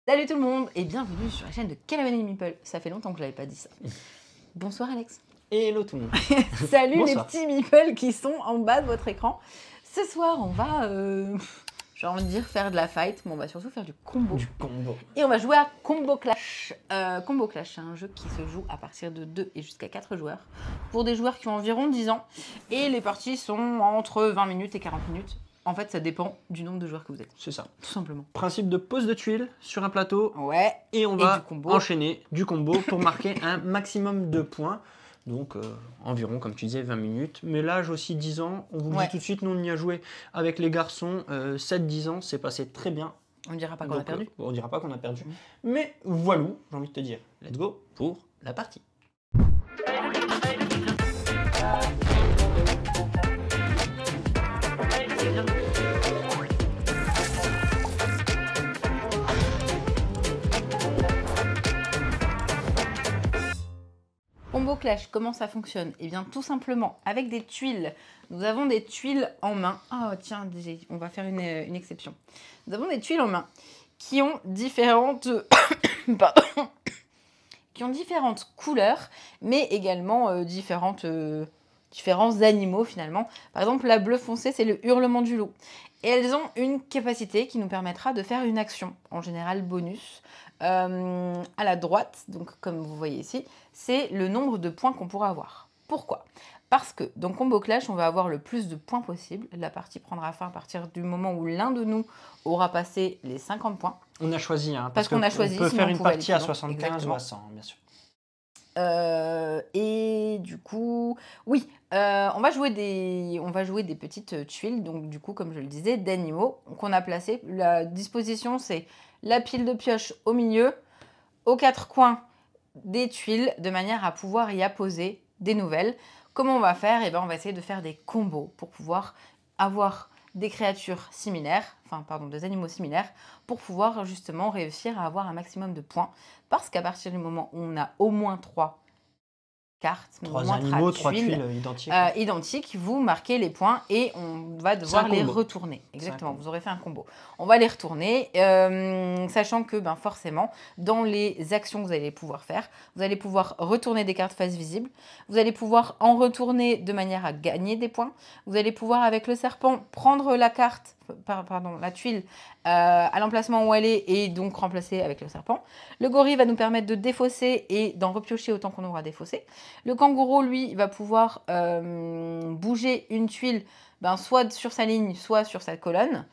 Salut tout le monde et bienvenue sur la chaîne de Calamity Meeple. Ça fait longtemps que je l'avais pas dit ça. Bonsoir Alex. Et hello tout le monde. Salut les Bonsoir. petits Meeple qui sont en bas de votre écran. Ce soir on va, j'ai envie de dire faire de la fight, mais on va surtout faire du combo. Du combo. Et on va jouer à Combo Clash. Combo Clash, c'est un jeu qui se joue à partir de 2 et jusqu'à 4 joueurs. Pour des joueurs qui ont environ 10 ans. Et les parties sont entre 20 minutes et 40 minutes. En fait, ça dépend du nombre de joueurs que vous êtes. C'est ça. Tout simplement. Principe de pose de tuiles sur un plateau. Ouais. Et on du va combo. enchaîner du combo pour marquer un maximum de points. Donc environ, comme tu disais, 20 minutes. Mais l'âge aussi 10 ans, on vous le dit tout de suite, nous on y a joué avec les garçons. 7-10 ans, c'est passé très bien. On ne dira pas qu'on a perdu. On dira pas qu'on a perdu. Mais voilà, j'ai envie de te dire, let's go pour la partie. Combo Clash, comment ça fonctionne? Eh bien, tout simplement, avec des tuiles. Nous avons des tuiles en main. Oh, tiens, on va faire une exception. Nous avons des tuiles en main qui ont différentes... Pardon. Qui ont différentes couleurs, mais également différents animaux, finalement. Par exemple, la bleue foncée, c'est le hurlement du loup. Et elles ont une capacité qui nous permettra de faire une action, en général bonus. À la droite, donc comme vous voyez ici, c'est le nombre de points qu'on pourra avoir. Pourquoi? Parce que dans Combo Clash, on va avoir le plus de points possible. La partie prendra fin à partir du moment où l'un de nous aura passé les 50 points. On a choisi, hein, parce qu'on a choisi. On peut faire une partie à 75 exactement. ou à 100, bien sûr. Et du coup, oui, on va jouer des petites tuiles, donc du coup, comme je le disais, d'animaux qu'on a placés. La disposition, c'est la pile de pioche au milieu, aux quatre coins des tuiles, de manière à pouvoir y apposer des nouvelles. Comment on va faire? Eh ben, on va essayer de faire des combos pour pouvoir avoir des créatures similaires, des animaux similaires, pour pouvoir justement réussir à avoir un maximum de points. Parce qu'à partir du moment où on a au moins 3 cartes, 3 animaux, 3 tuiles identiques, vous marquez les points et on va devoir les retourner. Exactement, vous aurez fait un combo. On va les retourner, sachant que forcément, dans les actions que vous allez pouvoir faire, vous allez pouvoir retourner des cartes face visible, vous allez pouvoir en retourner de manière à gagner des points, vous allez pouvoir avec le serpent prendre la carte, la tuile à l'emplacement où elle est et donc remplacer avec le serpent. Le gorille va nous permettre de défausser et d'en repiocher autant qu'on aura défaussé. Le kangourou, lui, va pouvoir bouger une tuile soit sur sa ligne, soit sur sa colonne.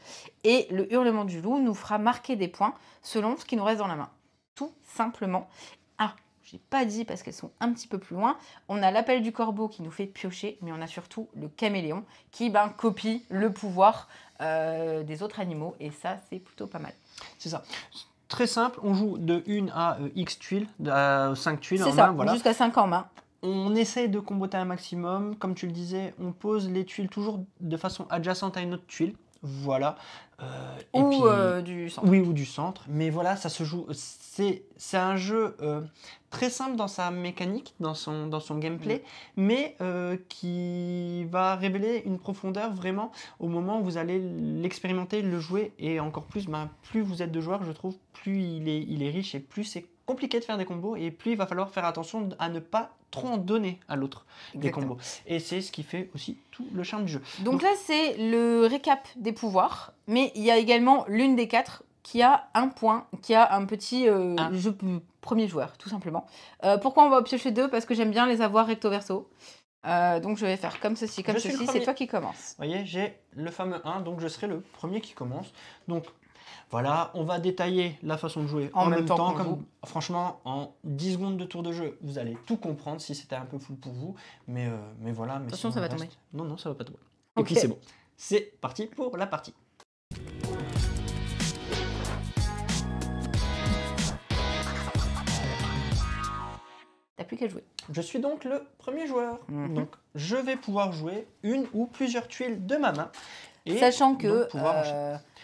Et le hurlement du loup nous fera marquer des points selon ce qui nous reste dans la main. Tout simplement. Ah, je n'ai pas dit parce qu'elles sont un petit peu plus loin. On a l'appel du corbeau qui nous fait piocher, mais on a surtout le caméléon qui copie le pouvoir des autres animaux. Et ça, c'est plutôt pas mal. C'est ça. Très simple, on joue de 1 à X tuiles, à 5 tuiles en main. Voilà. C'est ça, jusqu'à 5 en main. On essaye de comboter un maximum. Comme tu le disais, on pose les tuiles toujours de façon adjacente à une autre tuile. Voilà. Du centre. Oui, ou du centre. Mais voilà, ça se joue. C'est un jeu très simple dans sa mécanique, dans son gameplay, mais qui va révéler une profondeur vraiment au moment où vous allez l'expérimenter, le jouer. Et encore plus, plus vous êtes de joueurs, je trouve, plus il est riche et plus c'est compliqué de faire des combos et plus il va falloir faire attention à ne pas trop en donner à l'autre des combos. Et c'est ce qui fait aussi tout le charme du jeu. Donc là, c'est le récap des pouvoirs, mais il y a également l'une des 4 qui a un point, qui a un petit jeu premier joueur, tout simplement. Pourquoi on va piocher 2? Parce que j'aime bien les avoir recto verso. Donc je vais faire comme ceci, comme ceci. C'est toi qui commence. Vous voyez, j'ai le fameux 1, donc je serai le premier qui commence. Donc voilà, on va détailler la façon de jouer en même temps. Franchement, en 10 secondes de tour de jeu, vous allez tout comprendre si c'était un peu fou pour vous. Mais voilà. Attention, ça va tomber. Non, non, ça va pas tomber. Okay. Et puis c'est bon. C'est parti pour la partie. T'as plus qu'à jouer. Je suis donc le premier joueur. Donc je vais pouvoir jouer une ou plusieurs tuiles de ma main. Et sachant que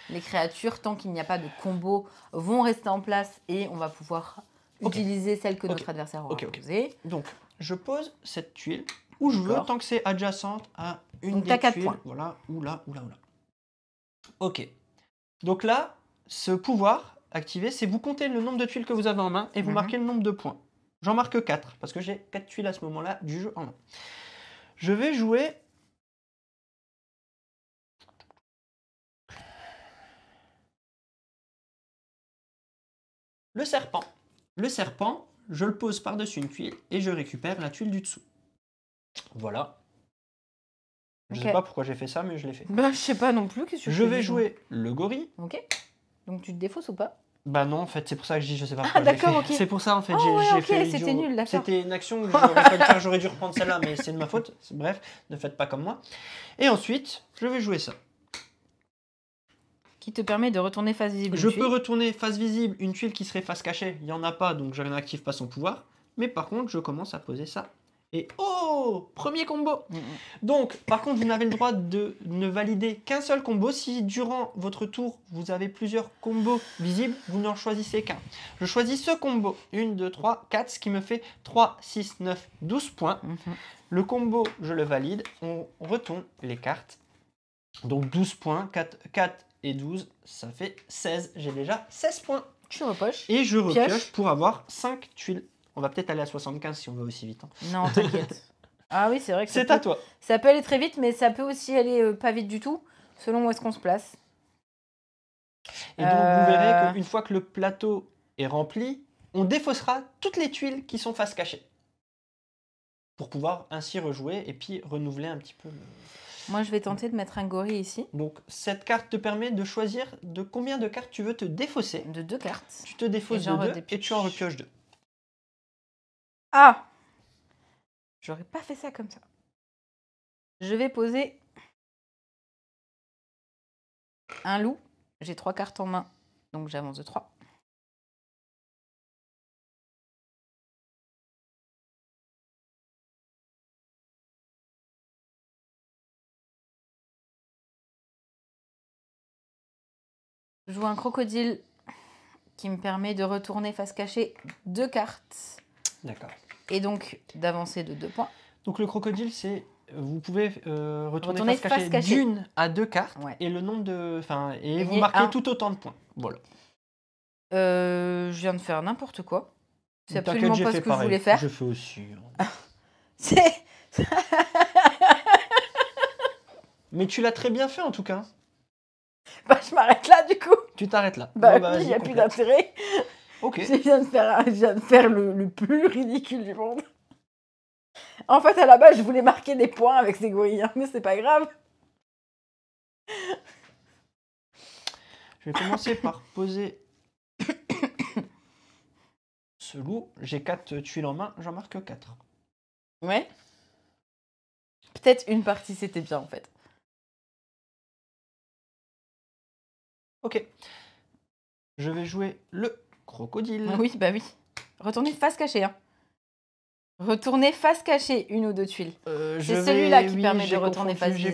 les créatures, tant qu'il n'y a pas de combo, vont rester en place et on va pouvoir utiliser celle que notre adversaire aura posée. Donc, je pose cette tuile où je veux, tant que c'est adjacente à une des tuiles. 4 points. Voilà, ou là. Ok. Donc là, ce pouvoir, activer, c'est vous comptez le nombre de tuiles que vous avez en main et vous marquez le nombre de points. J'en marque 4 parce que j'ai 4 tuiles à ce moment-là du jeu en main. Je vais jouer le serpent. Le serpent, je le pose par-dessus une tuile et je récupère la tuile du dessous. Voilà. Je sais pas pourquoi j'ai fait ça, mais je l'ai fait. Bah, je sais pas non plus. Je vais jouer le gorille. Ok. Donc tu te défausses ou pas? Bah non, en fait, c'est pour ça que je dis, je sais pas pourquoi Ah d'accord, ok. C'est pour ça, en fait, j'ai fait... c'était nul, d'accord. C'était une action que j'aurais pas dû faire, j'aurais dû reprendre celle-là, mais c'est de ma faute. Bref, ne faites pas comme moi. Et ensuite, je vais jouer ça. Qui te permet de retourner face visible. Je peux retourner face visible une tuile qui serait face cachée. Il n'y en a pas, donc je n'active pas son pouvoir. Mais par contre, je commence à poser ça. Et oh, premier combo. Donc, par contre, vous n'avez le droit de ne valider qu'un seul combo. Si durant votre tour, vous avez plusieurs combos visibles, vous n'en choisissez qu'un. Je choisis ce combo. 1, 2, 3, 4, ce qui me fait 3, 6, 9, 12 points. Le combo, je le valide. On retourne les cartes. Donc 12 points, 4 et 12, ça fait 16. J'ai déjà 16 points. Tu repoches. Et je repioche pour avoir 5 tuiles. On va peut-être aller à 75 si on va aussi vite. Hein. Non, t'inquiète. Ah oui, c'est vrai que c'est à toi. Ça peut aller très vite, mais ça peut aussi aller pas vite du tout, selon où est-ce qu'on se place. Et donc, vous verrez qu'une fois que le plateau est rempli, on défaussera toutes les tuiles qui sont face cachée. Pour pouvoir ainsi rejouer et puis renouveler un petit peu le... Moi, je vais tenter de mettre un gorille ici. Donc, cette carte te permet de choisir de combien de cartes tu veux te défausser. De 2 cartes. Tu te défausses de 2 et tu en repioches 2. Ah! J'aurais pas fait ça comme ça. Je vais poser un loup. J'ai 3 cartes en main, donc j'avance de 3. Je joue un crocodile qui me permet de retourner face cachée 2 cartes. D'accord. Et donc d'avancer de 2 points. Donc le crocodile, c'est... Vous pouvez retourner face cachée d'1 à 2 cartes et le nombre de... Enfin, et vous marquez tout autant de points. Voilà. Je viens de faire n'importe quoi. C'est absolument pas ce que je voulais faire. Je fais aussi. C'est... Mais tu l'as très bien fait en tout cas. Bah, je m'arrête là du coup. Tu t'arrêtes là. Bah, il n'y a plus d'intérêt. Ok. Je viens de faire le plus ridicule du monde. En fait, à la base, je voulais marquer des points avec ces gorilles, hein, mais c'est pas grave. Je vais commencer par poser ce loup. J'ai 4 tuiles en main, j'en marque 4. Ouais. Peut-être une partie, c'était bien en fait. Ok. Je vais jouer le crocodile. Oui, bah oui. Retournez face cachée. Hein. Retournez face cachée, 1 ou 2 tuiles. C'est celui-là qui permet de retourner face visible.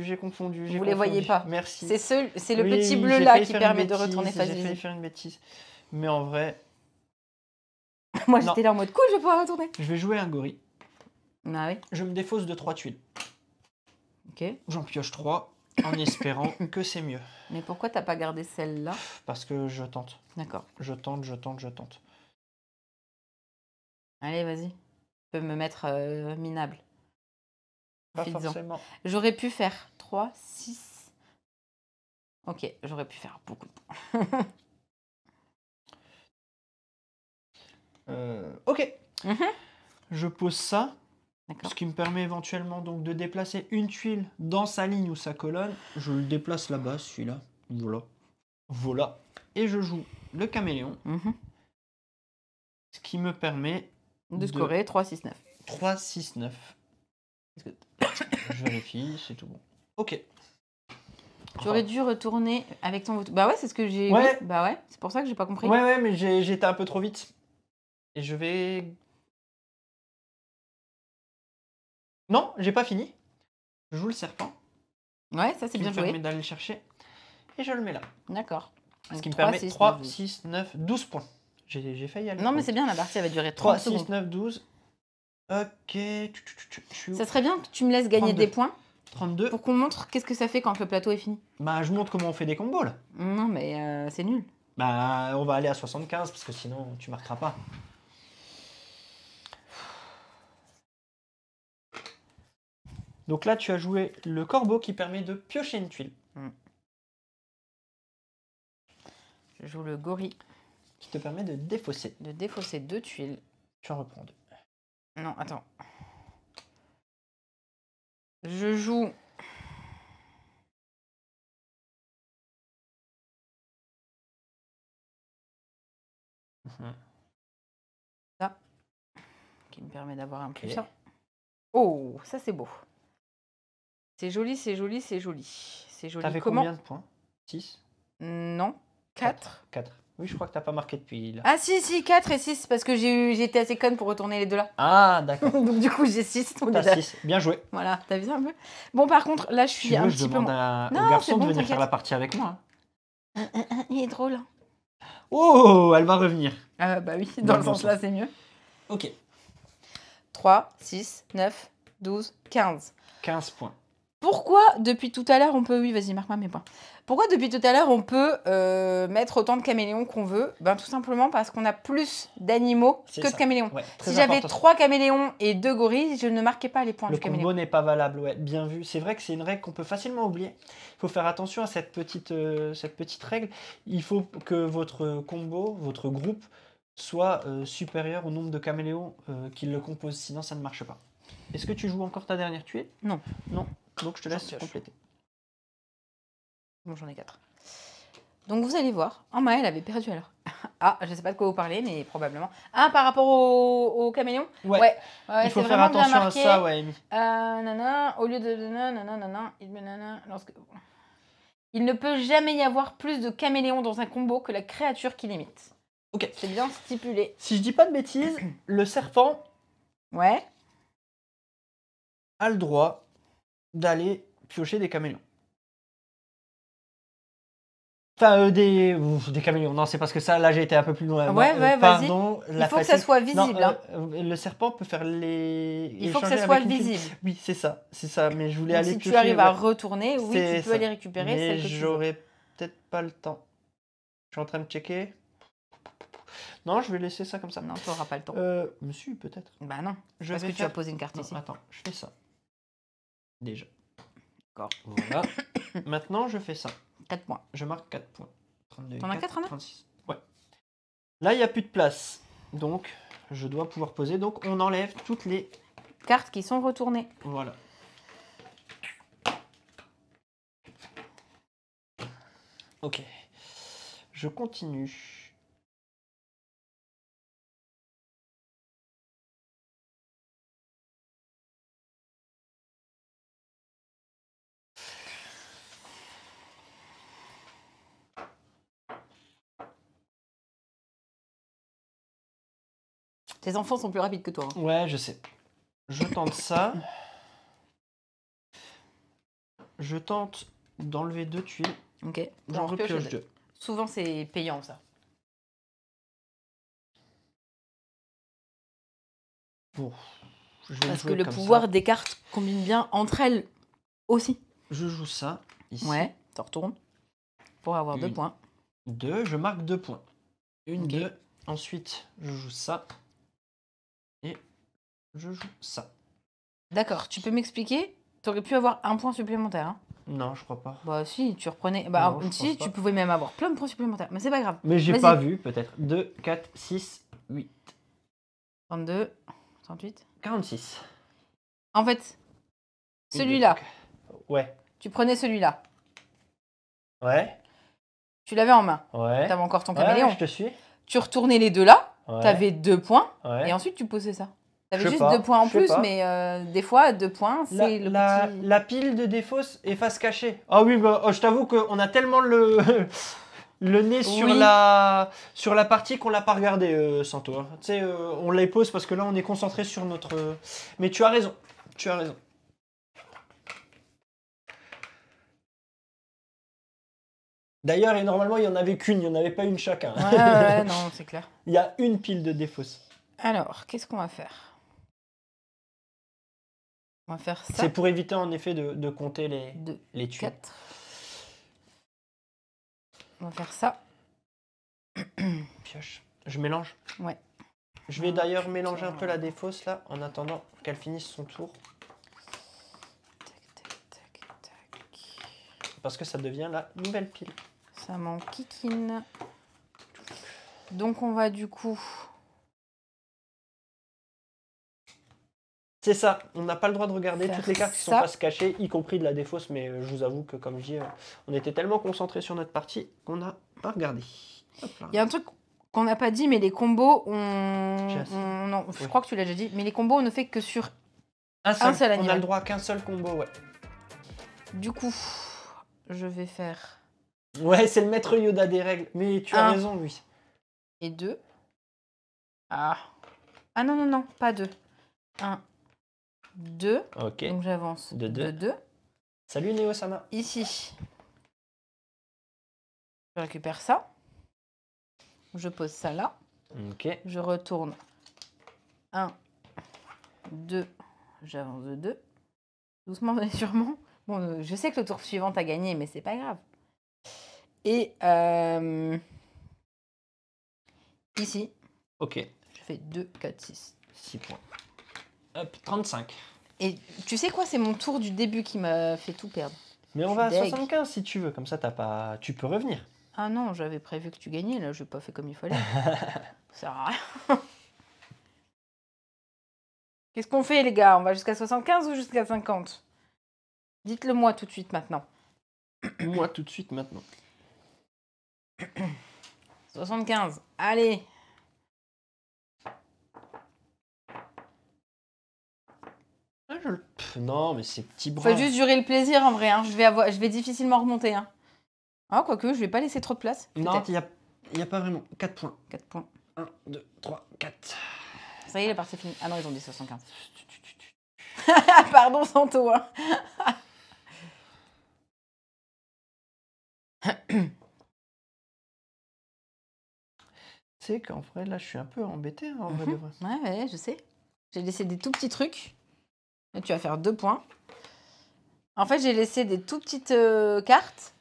J'ai confondu. Vous les voyez pas. Merci. C'est le petit bleu là qui permet de retourner face visible. J'ai failli faire une bêtise. Mais en vrai... Moi, j'étais là en mode cool, je vais pouvoir retourner. Je vais jouer un gorille. Ah oui. Je me défausse de 3 tuiles. Ok. J'en pioche 3 en espérant que c'est mieux. Mais pourquoi t'as pas gardé celle-là? Parce que je tente. D'accord. Je tente. Allez, vas-y. Tu peux me mettre minable. Pas forcément. J'aurais pu faire 3, 6. Ok, j'aurais pu faire beaucoup de points. Ok. Je pose ça. Ce qui me permet éventuellement donc de déplacer une tuile dans sa ligne ou sa colonne. Je le déplace là-bas, celui-là. Voilà. Et je joue le caméléon. Ce qui me permet de scorer 3, 6, 9. 3, 6, 9. Je vérifie, c'est tout bon. Ok. Tu aurais dû retourner avec ton... Bah ouais, c'est ce que j'ai... Ouais. Bah ouais, c'est pour ça que j'ai pas compris. Ouais, mais j'étais un peu trop vite. Et je vais... Non, j'ai pas fini. Je joue le serpent. Ouais, ça c'est bien joué. Ça me permet d'aller le chercher. Et je le mets là. D'accord. Ce qui me permet 3, 6, 9, 12 points. J'ai failli aller. Non, mais c'est bien, la partie va durer 30 secondes. 3, 6, 9, 12. Ok. Ça serait bien que tu me laisses gagner 32. Des points. 32. Pour qu'on montre qu'est-ce que ça fait quand le plateau est fini. Bah, je montre comment on fait des combos là. Non, mais c'est nul. Bah, on va aller à 75 parce que sinon tu marqueras pas. Donc là, tu as joué le corbeau qui permet de piocher une tuile. Je joue le gorille. Qui te permet de défausser. De défausser 2 tuiles. Tu en reprends 2. Non, attends. Je joue... Ça. Qui me permet d'avoir un plus ça. Oh, ça c'est beau. C'est joli, c'est joli, c'est joli. C'est joli. T'avais Comment? combien de points? 6? Non. 4. 4. Oui, je crois que t'as pas marqué depuis là. Ah si, 4 et 6, parce que j'ai été assez conne pour retourner les deux là. Ah, d'accord. Donc du coup, j'ai 6. T'as 6. Bien joué. Voilà, t'as vu ça un peu? Bon, par contre, là, je suis un petit peu... Je demande au Non, garçon c'est bon, de venir faire t'inquiète. la partie avec moi. Il est drôle. Oh, elle va revenir. Bah oui, dans le sens là, c'est mieux. Ok. 3, 6, 9, 12, 15. 15 points. Pourquoi depuis tout à l'heure on peut... Oui, vas-y, marque-moi mes points. Pourquoi depuis tout à l'heure on peut mettre autant de caméléons qu'on veut? Ben tout simplement parce qu'on a plus d'animaux que de caméléons. Ouais, si j'avais 3 caméléons et 2 gorilles, je ne marquais pas les points du caméléon. Le combo n'est pas valable, ouais, bien vu. C'est vrai que c'est une règle qu'on peut facilement oublier. Il faut faire attention à cette petite règle. Il faut que votre combo, votre groupe, soit supérieur au nombre de caméléons qui le composent, sinon ça ne marche pas. Est-ce que tu joues encore ta dernière tuile? Non. Non. Donc je te laisse compléter. Bon, j'en ai 4. Donc vous allez voir. Oh, Maëlle avait perdu alors. Ah, je sais pas de quoi vous parlez, mais probablement. Ah, par rapport au caméléon? Ouais. Il faut faire attention à ça, ouais, Amy. Nana, au lieu de nana, il ne peut jamais y avoir plus de caméléons dans un combo que la créature qui limite. Ok. C'est bien stipulé. Si je dis pas de bêtises, le serpent a le droit d'aller piocher des caméléons. Enfin, des caméléons. Non, c'est parce que ça, là, j'ai été un peu plus loin. Ouais, pardon. Il faut que ça soit visible. Non, le serpent peut faire les... Il faut que ça soit visible. Oui, c'est ça. C'est ça. Mais je voulais aller si piocher... tu arrives à retourner, oui, tu peux aller récupérer mais celle que tu veux. j'aurais peut-être pas le temps. Je suis en train de checker. Non, je vais laisser ça comme ça. Non, tu n'auras pas le temps. Monsieur, peut-être. Bah non, parce que tu as posé une carte ici. Attends, je fais ça. Déjà. D'accord. Voilà. Maintenant, je fais ça. 4 points. Je marque 4 points. 32, T'en as 4 en a 36. Ouais. Là, il n'y a plus de place. Donc, je dois pouvoir poser. Donc, on enlève toutes les cartes qui sont retournées. Voilà. Ok. Je continue. Tes enfants sont plus rapides que toi. Hein. Ouais, je sais. Je tente ça. Je tente d'enlever 2 tuiles. Ok. J'en repioche 2. Souvent, c'est payant, ça. Bon. Parce que le pouvoir des cartes combine bien entre elles aussi. Je joue ça, ici. Ouais, tu retournes. Pour avoir 2 points. 2, je marque 2 points. 1, okay. 2. Ensuite, je joue ça. Et je joue ça. D'accord, tu peux m'expliquer? Tu aurais pu avoir 1 point supplémentaire. Hein. Non, je crois pas. Bah si, tu reprenais... Bah non, si, tu pouvais même avoir plein de points supplémentaires. Mais c'est pas grave. Mais j'ai pas vu, peut-être. 2, 4, 6, 8. 32, 38. 46. En fait, celui-là. Ouais. Tu prenais celui-là. Ouais. Tu l'avais en main. Ouais. T'avais encore ton caméléon. Ouais, je te suis. Tu retournais les deux là. Ouais. T'avais 2 points. Ouais. Et ensuite, tu posais ça. T'avais juste pas, 2 points en plus, pas. mais des fois, 2 points, c'est le petit... La pile de défausse est face cachée. Ah oui, bah, je t'avoue qu'on a tellement le nez sur la partie qu'on l'a pas regardé, Santo. Hein. Tu sais, on les pose parce que là, on est concentré sur notre... Mais tu as raison. Tu as raison. D'ailleurs, et normalement, il n'y en avait qu'une. Il n'y en avait pas une chacun. Ouais, non, c'est clair. Il y a une pile de défausse. Alors, qu'est-ce qu'on va faire? On va faire ça. C'est pour éviter en effet de compter les tuiles. 4. On va faire ça. Pioche. Je mélange. Ouais. Je vais d'ailleurs mélanger un peu la défausse là, en attendant qu'elle finisse son tour. Parce que ça devient la nouvelle pile. Ça m'enquiquine. Donc on va du coup... C'est ça, on n'a pas le droit de regarder toutes les cartes qui sont ça. pas se cacher, y compris de la défausse, mais je vous avoue que comme je dis, on était tellement concentrés sur notre partie qu'on n'a pas regardé. Il y a un truc qu'on n'a pas dit, mais les combos, non, je Oui. crois que tu l'as déjà dit, mais les combos, on ne fait que sur un seul animal. On a le droit qu'un seul combo, ouais. Du coup, je vais faire... Ouais, c'est le maître Yoda des règles, mais tu as raison, lui. Et 2. Ah non, non, non, pas 2. 1, 2. Ok. Donc j'avance De 2. 2. Salut Néo-sama. Ici, je récupère ça. Je pose ça là. Ok. Je retourne 1, 2. J'avance de 2. Doucement mais sûrement. Bon, je sais que le tour suivant, t'as gagné, mais c'est pas grave. Et ici, Ok. je fais 2, 4, 6. 6 points. Hop, 35. Et tu sais quoi, c'est mon tour du début qui m'a fait tout perdre. Mais on va à 75 si tu veux, comme ça tu peux revenir. Ah non, j'avais prévu que tu gagnais, là, je n'ai pas fait comme il fallait. Ça sert à rien. Qu'est-ce qu'on fait, les gars? On va jusqu'à 75 ou jusqu'à 50? Dites-le moi tout de suite maintenant. Moi tout de suite maintenant. 75, allez. Non, mais ces petits bras. Faut juste durer le plaisir en vrai. Hein. Je vais difficilement remonter. Hein. Ah, quoique, je vais pas laisser trop de place. Non, il n'y a pas vraiment. 4 points. 4 points. 1, 2, 3, 4. Ça y est, la partie est finie. Ah non, ils ont dit 75. Pardon, Santo. Hein. Tu sais qu'en vrai, là, je suis un peu embêté. Hein, en vrai de vrai. Ouais, je sais. J'ai laissé des tout petits trucs. Là, tu vas faire 2 points. En fait, j'ai laissé des tout petites cartes.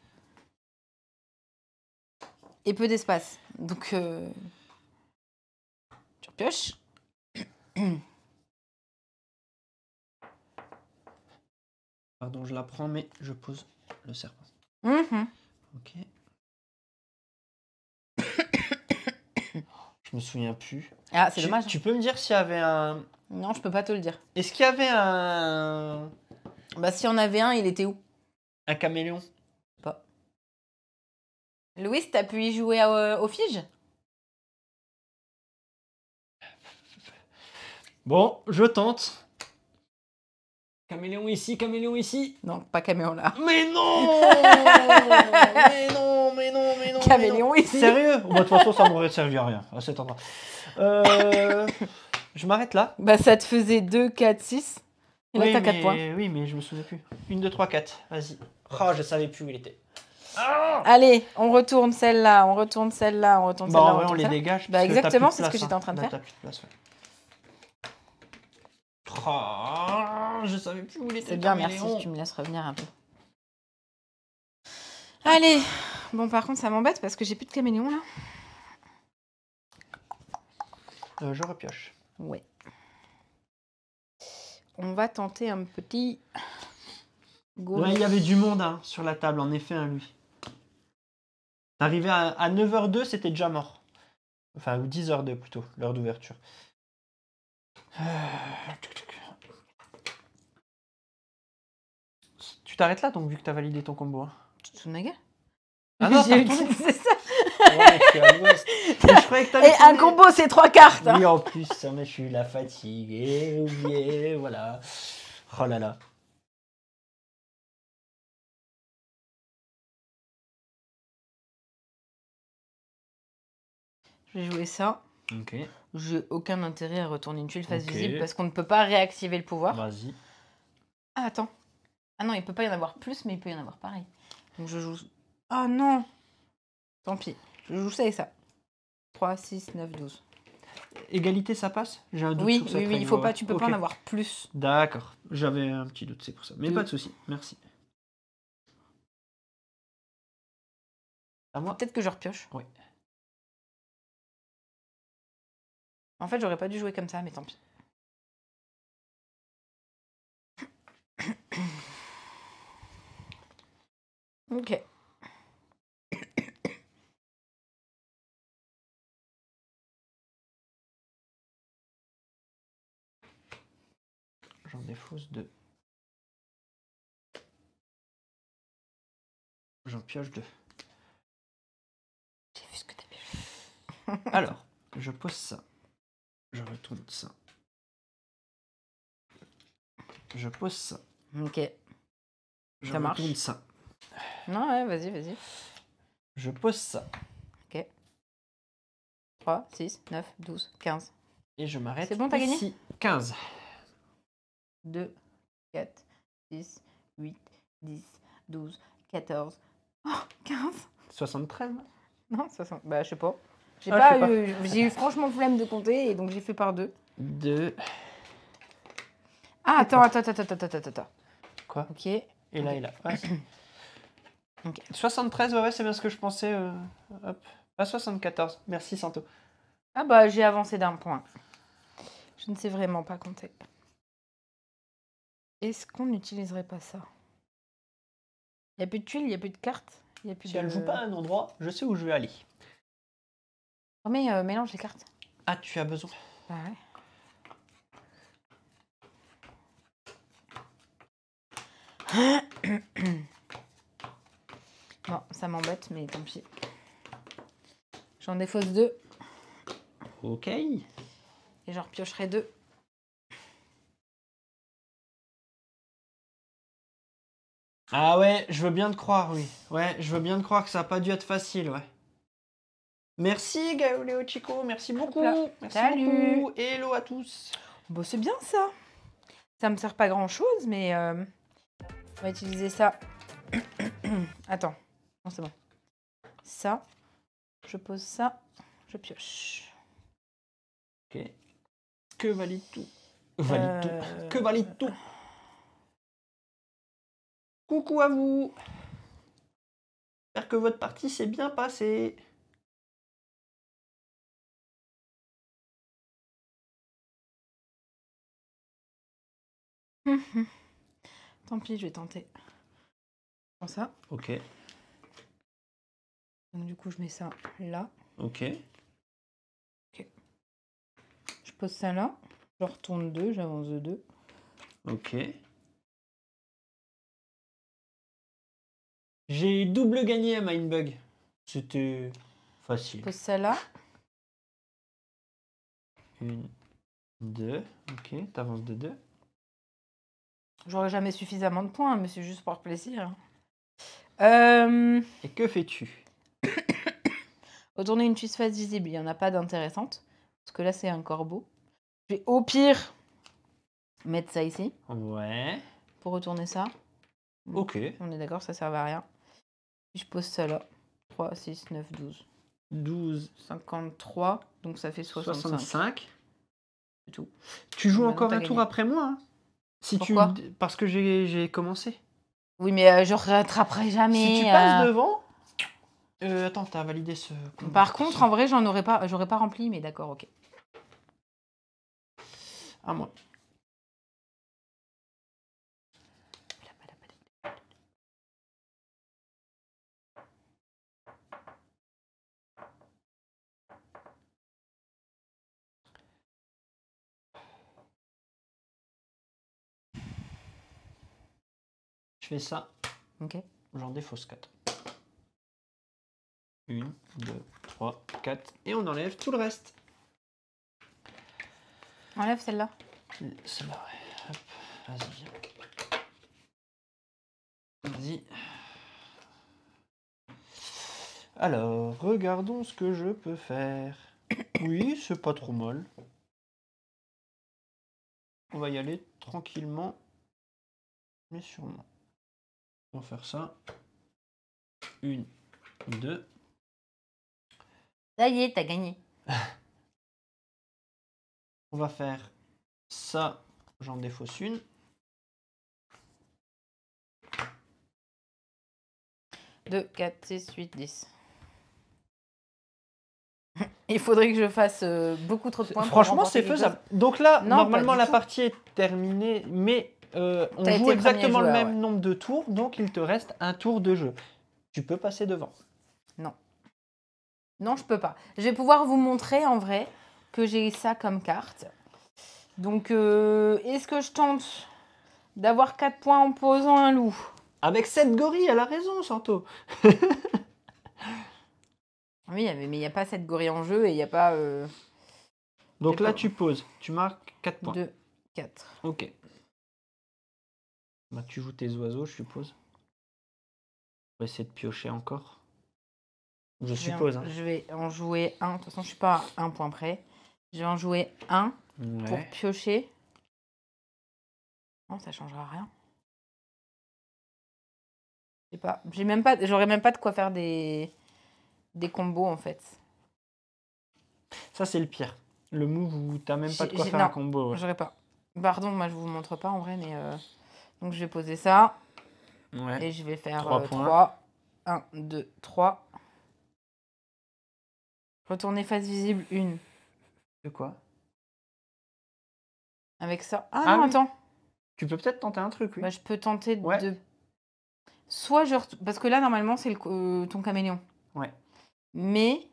Et peu d'espace. Donc, tu repioches. Pardon, je la prends, mais je pose le serpent. Ok. Je me souviens plus. Ah, c'est dommage. Tu peux me dire s'il y avait un... Non, je peux pas te le dire. Est-ce qu'il y avait un... Bah, s'il y en avait un, il était où? Un caméléon? Pas. Louis, t'as pu y jouer au fige? Bon, je tente. Caméléon ici, caméléon ici. Non, pas caméléon là. Mais non. Mais non, mais non, mais non. Caméléon ici. Sérieux? Bon, de toute façon, ça m'aurait servi à rien à cet endroit. Je m'arrête là. Bah, ça te faisait 2, 4, 6. Et là, t'as 4 points. Oui, mais je me souviens plus. 1, 2, 3, 4. Vas-y. Oh, je savais plus où il était. Ah, allez, on retourne celle-là, on retourne celle-là, on retourne celle-là. Bon, on les dégage. Bah, exactement, c'est ce que j'étais en train de faire. T'as plus de place, ouais. Oh, je savais plus où il était. C'est bien, merci, tu me laisses revenir un peu. Allez, bon, par contre, ça m'embête parce que j'ai plus de caméléon là. Je repioche. Ouais. On va tenter un petit... Ouais, il y avait du monde hein, sur la table, en effet, hein, lui. Arrivé à 9h02, c'était déjà mort. Enfin, ou 10h02 plutôt, l'heure d'ouverture. Tu t'arrêtes là, donc, vu que t'as validé ton combo. Hein. Tu te fous de ma gueule? Ah non, j'ai utilisé ça. Ouais, je suis à l'ouest. Je croyais que t'avais Et un combo, c'est 3 cartes. Oui, en plus, ça, mais je suis la fatigue. Et oublié, voilà. Oh là là. Je vais jouer ça. Ok. J'ai aucun intérêt à retourner une tuile face visible parce qu'on ne peut pas réactiver le pouvoir. Vas-y. Ah, attends. Ah non, il peut pas y en avoir plus, mais il peut y en avoir pareil. Donc je joue... Oh non. Tant pis. Je joue ça et ça. 3, 6, 9, 12. Égalité, ça passe? J'ai un doute oui, sur cette oui, règle, il faut ouais. pas, tu peux pas en avoir plus. D'accord. J'avais un petit doute, c'est pour ça. Mais pas de souci. Merci. À moi? Peut-être que je repioche. Oui. En fait, j'aurais pas dû jouer comme ça, mais tant pis. Ok. J'en défausse 2. J'en pioche 2. J'ai vu ce que t'as pioché. Alors, je pose ça. Je retourne ça. Je pose ça. Ok. Je Ça marche. retourne ça. Non, ouais, vas-y, vas-y. Je pose ça. Ok. 3, 6, 9, 12, 15. Et je m'arrête. C'est bon, t'as gagné 15. 2, 4, 6, 8, 10, 12, 14, 15. 73. Non, 60. Bah, je sais pas. Ah, J'ai eu franchement flemme de compter et donc j'ai fait par 2. 2. Ah, attends. Quoi? Ok. Et là, et là. Ouais, ok. 73, ouais, c'est bien ce que je pensais. Hop. Pas 74. Merci, Santo. Ah bah, j'ai avancé d'un point. Je ne sais vraiment pas compter. Est-ce qu'on n'utiliserait pas ça? Il n'y a plus de tuiles, il n'y a plus de cartes. Y a plus Si elle joue pas à un endroit, je sais où je vais aller. Oh, mais mélange les cartes. Ah, tu as besoin. Bah ouais. Bon, ça m'embête, mais tant pis. J'en défausse 2. Ok. Et j'en repiocherai 2. Ah ouais, je veux bien te croire, oui. Ouais, je veux bien te croire que ça n'a pas dû être facile, ouais. Merci Gaoleo Chico, merci beaucoup. Merci Salut. beaucoup. Et hello à tous. Bon, c'est bien ça. Ça me sert pas grand chose, mais on va utiliser ça. Attends, non, c'est bon. Ça, je pose ça, je pioche. Ok. Que valide tout? Valide tout. Que valide tout? Coucou à vous. J'espère que votre partie s'est bien passée. Tant pis, je vais tenter. Comme ça. Ok. Donc du coup, je mets ça là. Ok. Ok. Je pose ça là. Je retourne 2, j'avance de 2. Ok. J'ai double gagné à Mindbug. C'était facile. Je pose ça là. 1, 2. Ok, t'avances de 2. J'aurai jamais suffisamment de points, mais c'est juste pour plaisir. Et que fais-tu? Retourner une tuile face visible, il n'y en a pas d'intéressante. Parce que là, c'est un corbeau. Je vais au pire mettre ça ici. Ouais. Pour retourner ça. Ok. On est d'accord, ça sert à rien. Puis je pose ça là. 3, 6, 9, 12. 12. 53. Donc ça fait 65. 65. C'est tout. Tu joues Bon, encore maintenant, un t'as tour gagné. après moi, hein. Si Pourquoi? Parce que j'ai commencé. Oui, mais je rattraperai jamais. Si tu passes devant... attends, t'as validé ce... Par contre, en vrai, j'aurais pas rempli, mais d'accord, ok. À moi. Je fais ça. Ok. J'en défausse 4. 1, 2, 3, 4. Et on enlève tout le reste. Enlève celle-là. Celle-là, ouais. Hop, vas-y, viens. Vas-y. Alors, regardons ce que je peux faire. Oui, c'est pas trop mal. On va y aller tranquillement, mais sûrement. On va faire ça. 1, 2. Ça y est, t'as gagné. On va faire ça. J'en défausse une. 2, 4, 6, 8, 10. Il faudrait que je fasse beaucoup trop de points. Franchement, c'est faisable. Donc là, non, normalement, la partie est terminée, mais on joue exactement le même nombre de tours, donc il te reste un tour de jeu. Tu peux passer devant. Non. Non, je peux pas. Je vais pouvoir vous montrer en vrai que j'ai ça comme carte. Donc, est-ce que je tente d'avoir 4 points en posant un loup? Avec 7 gorilles, elle a raison, Santo. Oui, mais il n'y a pas 7 gorilles en jeu et il n'y a pas... Donc là, tu poses. Tu marques 4 points. 2, 4. Ok. Bah, tu joues tes oiseaux, je suppose. On va essayer de piocher encore. Je suppose. Je vais en jouer un. De toute façon, je suis pas à un point près. Je vais en jouer un pour piocher. Non, ça changera rien. Je sais pas. J'aurais même pas de quoi faire des combos en fait. Ça, c'est le pire. Le move où t'as même pas de quoi faire un combo. Ouais. J'aurais pas. Pardon, moi je vous montre pas en vrai, mais donc je vais poser ça. Ouais. Et je vais faire 3. 1, 2, 3. Retourner face visible, 1. De quoi? Avec ça. Ah non, oui. attends. Tu peux peut-être tenter un truc, oui. Bah, je peux tenter de... Soit je... Parce que là, normalement, c'est ton caméléon. Ouais. Mais...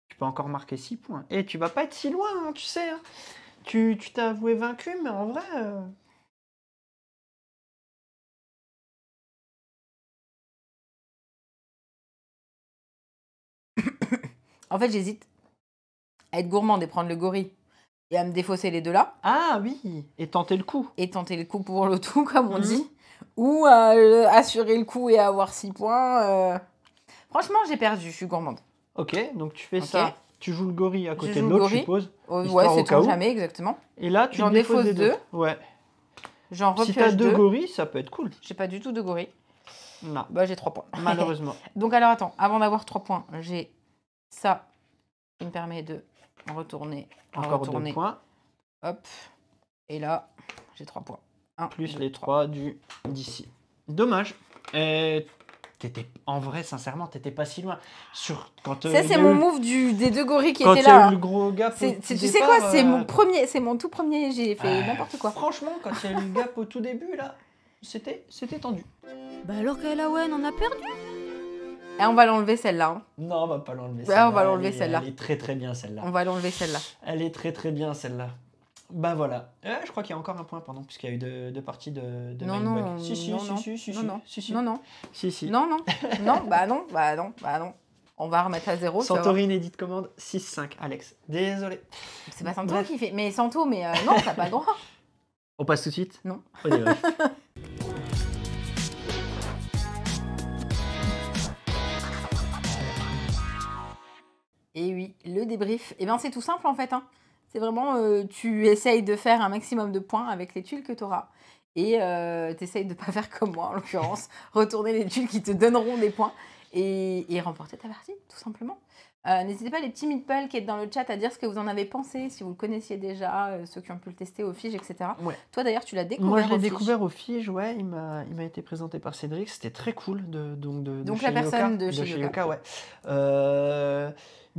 Tu peux encore marquer 6 points. Et tu vas pas être si loin, hein, tu sais. Hein. Tu t'es avoué vaincu, mais en vrai... En fait, j'hésite à être gourmande et prendre le gorille et à me défausser les deux là. Ah oui, et tenter le coup. Et tenter le coup pour le tout, comme on dit. Ou assurer le coup et avoir 6 points. Franchement, j'ai perdu, je suis gourmande. Ok, donc tu fais ça. Tu joues le gorille à côté de l'autre, je suppose. Ouais, c'est tout jamais, exactement. Et là, tu j'en défausse 2. Ouais. J'en repioche 2. Si t'as 2 gorilles, ça peut être cool. J'ai pas du tout de gorille. Non. Bah, j'ai 3 points. Malheureusement. Donc, alors, attends. Avant d'avoir 3 points, j'ai ça qui me permet de retourner. Encore 2 points. Hop. Et là, j'ai 3 points. 1, plus 2, les 3 d'ici. Dommage. En vrai, sincèrement, t'étais pas si loin. Ça, c'est mon move des 2 gorilles qui étaient là. Quand il y a eu le gros gap tu sais quoi, c'est mon tout premier, j'ai fait n'importe quoi. Franchement, quand il y a eu le gap au tout début, là, c'était tendu. Bah alors Kalawen, on a perdu. Et on va l'enlever celle-là. Hein. Non, on va pas l'enlever celle-là. On va l'enlever celle-là. Elle est très très bien celle-là. On va l'enlever celle-là. Elle est très très bien celle-là. Bah voilà. Je crois qu'il y a encore un point, pardon, puisqu'il y a eu deux parties de non, non, Si. Non, non. On va remettre à 0. Santorin édite commande 6-5. Alex, désolé. C'est pas Santo qui fait. Mais Santo, non, t'as pas le droit. On passe tout de suite? Non. On y va. Et oui, le débrief, c'est tout simple en fait. Hein. C'est vraiment, tu essayes de faire un maximum de points avec les tuiles que tu auras. Et tu essayes de ne pas faire comme moi en l'occurrence, retourner les tuiles qui te donneront des points et remporter ta partie, tout simplement. N'hésitez pas les petits meatballs qui sont dans le chat à dire ce que vous en avez pensé, si vous le connaissiez déjà, ceux qui ont pu le tester au Fige, etc. Ouais. Toi d'ailleurs, tu l'as découvert au Fige. Moi, je l'ai découvert au Fige, ouais. Il m'a été présenté par Cédric. C'était très cool. Donc la personne de chez Yoka. Ouais.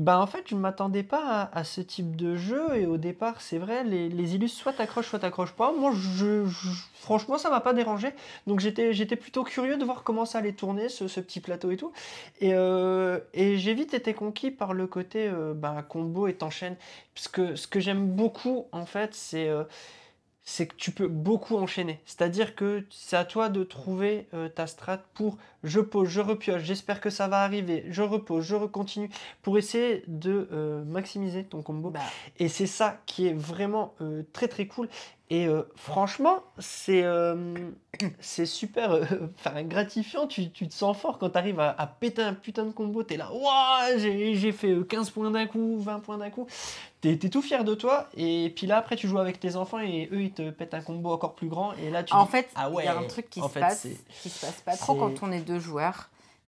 En fait, je ne m'attendais pas à ce type de jeu. Et au départ, c'est vrai, les illustres, soit t'accroches pas. Moi, franchement, ça m'a pas dérangé. Donc, j'étais plutôt curieux de voir comment ça allait tourner, ce petit plateau et tout. Et j'ai vite été conquis par le côté combo et t'enchaînes. Parce que ce que j'aime beaucoup, en fait, c'est que tu peux beaucoup enchaîner. C'est-à-dire que c'est à toi de trouver ta strat pour je pose, je repioche, j'espère que ça va arriver, je repose, je recontinue, pour essayer de maximiser ton combo. Et c'est ça qui est vraiment très très cool. Et franchement, c'est super gratifiant. Tu te sens fort quand tu arrives à péter un putain de combo. Tu es là, waouh, j'ai fait 15 points d'un coup, 20 points d'un coup. T'es tout fier de toi. Et puis là, après, tu joues avec tes enfants et eux, ils te pètent un combo encore plus grand. Et là, tu en fait, il y a un truc qui se passe pas trop quand on est 2 joueurs.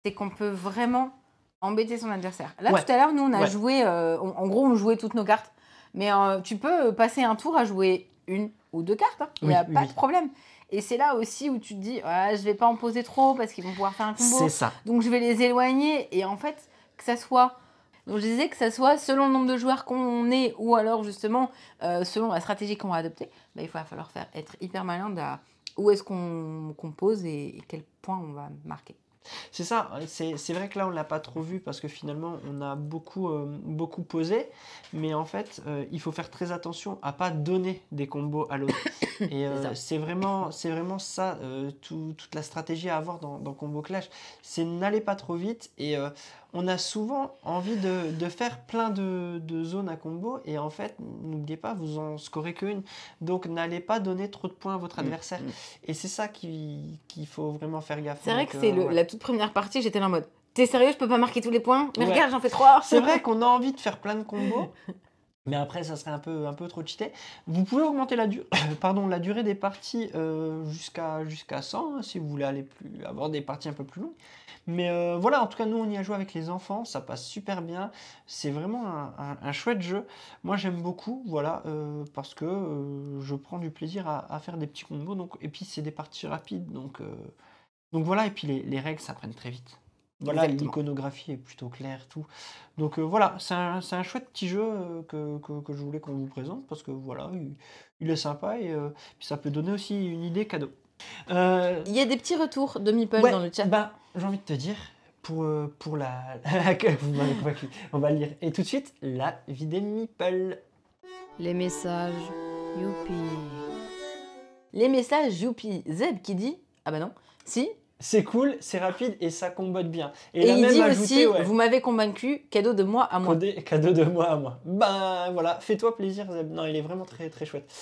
C'est qu'on peut vraiment embêter son adversaire. Là, tout à l'heure, nous, on a joué... en gros, on jouait toutes nos cartes. Mais tu peux passer un tour à jouer 1 ou 2 cartes. Il n'y a pas de problème. Et c'est là aussi où tu te dis, je vais pas en poser trop parce qu'ils vont pouvoir faire un combo. C'est ça. Donc je vais les éloigner. Et en fait, que ça soit... Donc je disais que ça soit selon le nombre de joueurs qu'on est ou alors justement selon la stratégie qu'on va adopter, il va falloir être hyper malin où est-ce qu'on pose et quel point on va marquer. C'est ça, c'est vrai que là on l'a pas trop vu parce que finalement on a beaucoup posé, mais en fait il faut faire très attention à pas donner des combos à l'autre. Et c'est vraiment ça, toute la stratégie à avoir dans Combo Clash, c'est n'allez pas trop vite et on a souvent envie de faire plein de zones à combo et en fait, n'oubliez pas, vous en scorez qu'une. Donc n'allez pas donner trop de points à votre adversaire. Et c'est ça qu'il faut vraiment faire gaffe. C'est vrai que c'est la toute première partie, j'étais là en mode t'es sérieux, je peux pas marquer tous les points? Mais regarde, j'en fais 3. C'est vrai qu'on a envie de faire plein de combos. Mais après, ça serait un peu trop cheaté. Vous pouvez augmenter la durée des parties jusqu'à 100, hein, si vous voulez avoir des parties un peu plus longues. Mais voilà, en tout cas, nous, on y a joué avec les enfants. Ça passe super bien. C'est vraiment un chouette jeu. Moi, j'aime beaucoup, voilà, parce que je prends du plaisir à faire des petits combos. Et puis, c'est des parties rapides. Donc voilà, et puis les règles, ça prenne très vite. Voilà, l'iconographie est plutôt claire, tout. Donc voilà, c'est un chouette petit jeu que je voulais qu'on vous présente parce que voilà, il est sympa et puis ça peut donner aussi une idée cadeau. Il y a des petits retours de Meeple dans le chat. J'ai envie de te dire, pour la... Vous m'avez convaincu. On va lire. Et tout de suite, la vidéo Meeple. Les messages, youpi. Les messages, youpi. Zeb qui dit, ah bah non, si. C'est cool, c'est rapide et ça combote bien. Et il dit aussi, vous m'avez convaincu, cadeau de moi à moi. Cadeau de moi à moi. Voilà, fais-toi plaisir Zeb. Non, il est vraiment très très chouette.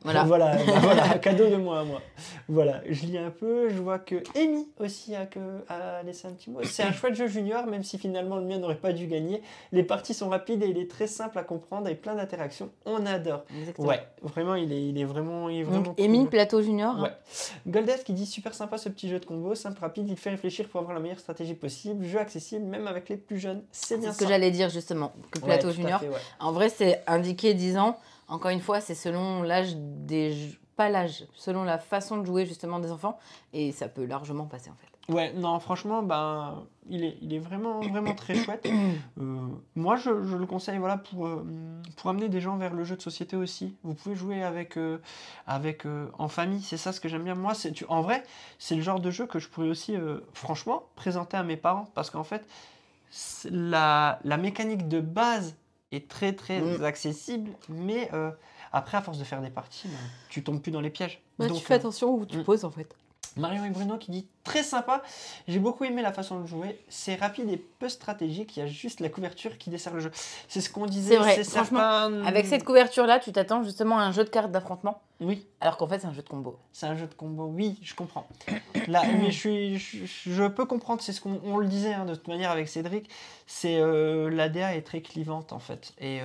Voilà, cadeau de moi à moi. Voilà, je lis un peu, je vois que Amy aussi a laissé un petit mot. C'est un chouette jeu junior, même si finalement le mien n'aurait pas dû gagner. Les parties sont rapides et il est très simple à comprendre et plein d'interactions. On adore. Exactement. Ouais, vraiment, il est vraiment Donc, Amy, cool. Plateau junior. Ouais. Goldes qui dit super sympa ce petit jeu de combo, simple, rapide, il fait réfléchir pour avoir la meilleure stratégie possible. Jeu accessible, même avec les plus jeunes. C'est bien ça. C'est ce que j'allais dire justement, que Plateau junior. Fait, En vrai, c'est indiqué 10 ans. Encore une fois, c'est selon l'âge pas l'âge, selon la façon de jouer justement des enfants, et ça peut largement passer en fait. Ouais, non, franchement, il est vraiment très chouette. Moi, je le conseille, voilà, pour amener des gens vers le jeu de société aussi. Vous pouvez jouer avec en famille, c'est ça ce que j'aime bien. Moi, en vrai, c'est le genre de jeu que je pourrais aussi, franchement, présenter à mes parents, parce qu'en fait, la mécanique de base est très très accessible, mais après, à force de faire des parties, tu tombes plus dans les pièges. Donc, tu fais attention où tu poses en fait. Marion et Bruno qui dit très sympa, j'ai beaucoup aimé la façon de jouer, c'est rapide et peu stratégique, il y a juste la couverture qui dessert le jeu. C'est ce qu'on disait. C'est vrai, franchement, avec cette couverture là, tu t'attends justement à un jeu de cartes d'affrontement. Oui. Alors qu'en fait, c'est un jeu de combo. C'est un jeu de combo, oui, je comprends. Là, mais je peux comprendre, c'est ce qu'on le disait de toute manière avec Cédric, c'est l'ADA est très clivante en fait. Et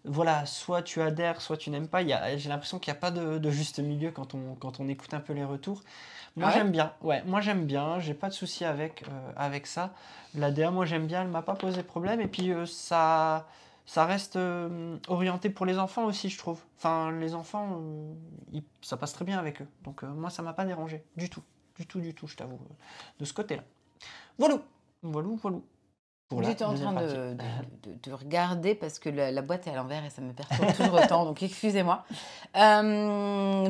voilà, soit tu adhères, soit tu n'aimes pas. J'ai l'impression qu'il n'y a pas de juste milieu quand on écoute un peu les retours. Moi, j'aime bien. Ouais, moi, j'aime bien. J'ai pas de souci avec ça. L'ADA, moi, j'aime bien. Elle m'a pas posé problème. Et puis, ça reste orienté pour les enfants aussi, je trouve. Enfin, les enfants, ça passe très bien avec eux. Donc, moi, ça m'a pas dérangé. Du tout, je t'avoue. De ce côté-là. Voilà. J'étais en train de regarder parce que la boîte est à l'envers et ça me perturbe toujours autant, donc excusez-moi.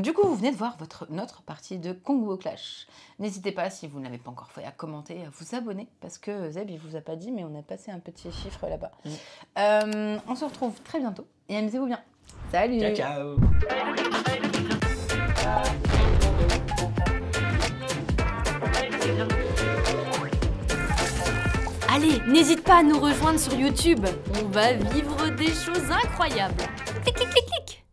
Du coup, vous venez de voir notre partie de Combo Clash. N'hésitez pas, si vous n'avez pas encore fait, à commenter, à vous abonner, parce que Zeb, il vous a pas dit, mais on a passé un petit chiffre là-bas. On se retrouve très bientôt et amusez-vous bien. Salut. Ciao. Allez, n'hésite pas à nous rejoindre sur YouTube. On va vivre des choses incroyables. Clic, clic, clic, clic.